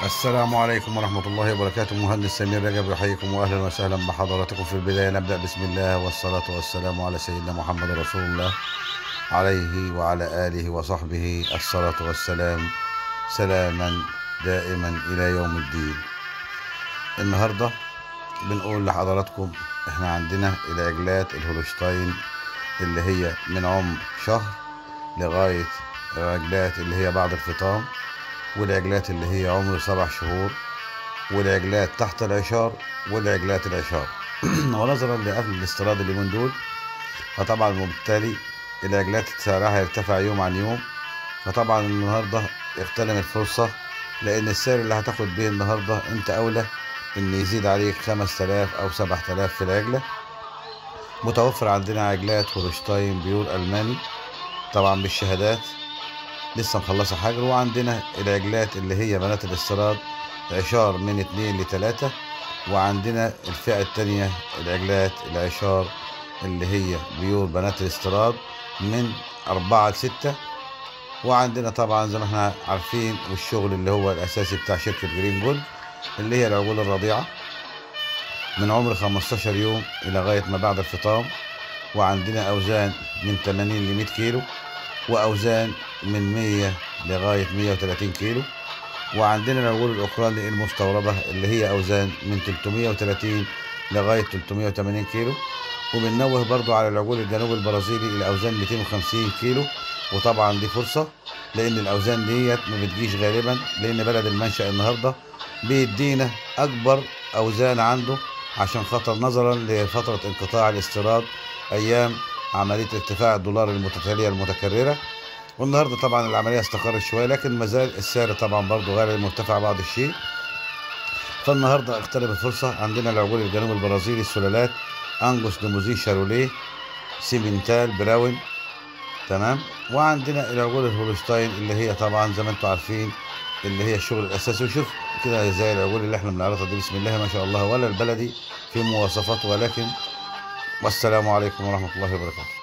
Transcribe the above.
السلام عليكم ورحمة الله وبركاته. مهندس سمير رجب يحييكم وأهلا وسهلا بحضراتكم. في البداية نبدأ بسم الله والصلاة والسلام على سيدنا محمد رسول الله، عليه وعلى آله وصحبه الصلاة والسلام، سلاما دائما إلى يوم الدين. النهاردة بنقول لحضراتكم احنا عندنا العجلات الهولشتاين اللي هي من عمر شهر لغاية العجلات اللي هي بعد الفطام، والعجلات اللي هي عمر 7 شهور، والعجلات تحت العشار، والعجلات العشار. ونظرا لقفل الاستيراد اليومين دول، فطبعا وبالتالي العجلات سعرها يرتفع يوم عن يوم. فطبعا النهارده اغتنم الفرصة، لأن السعر اللي هتاخد بيه النهارده أنت أولى إن يزيد عليك 5000 أو 7000 في العجلة. متوفر عندنا عجلات هولشتاين بيور ألماني طبعا بالشهادات، لسه مخلصة حجر. وعندنا العجلات اللي هي بنات الاستيراد عشار من 2 ل3، وعندنا الفئة التانية العجلات العشار اللي هي بيور بنات الاستيراد من 4 ل6. وعندنا طبعا زي ما احنا عارفين والشغل اللي هو الأساسي بتاع شركة جرين جولد اللي هي العجول الرضيعة من عمر 15 يوم إلى غاية ما بعد الفطام. وعندنا أوزان من 80 ل 100 كيلو، وأوزان من 100 لغاية 130 كيلو. وعندنا العجول الأوكراني المستوردة اللي هي أوزان من 330 لغاية 380 كيلو. وبننوه برضو على العجول الجنوب البرازيلي إلى أوزان 250 كيلو. وطبعا دي فرصة، لأن الأوزان ديت ما بتجيش غالبا، لأن بلد المنشأ النهاردة بيدينا أكبر أوزان عنده، عشان خاطر نظرا لفترة انقطاع الاستيراد أيام عملية ارتفاع الدولار المتتالية المتكررة. والنهارده طبعا العمليه استقرت شويه، لكن ما زال السعر طبعا برضه غالي مرتفع بعض الشيء. فالنهارده اغتنم الفرصه. عندنا العجول الجنوب البرازيلي السلالات انجوس، ليموزين، شاروليه، سيمنتال، براون، تمام. وعندنا العجول الهولشتاين اللي هي طبعا زي ما انتم عارفين اللي هي الشغل الاساسي. وشوف كده زي العجول اللي احنا بنعرضها دي، بسم الله ما شاء الله، ولا البلدي في مواصفات ولكن. والسلام عليكم ورحمه الله وبركاته.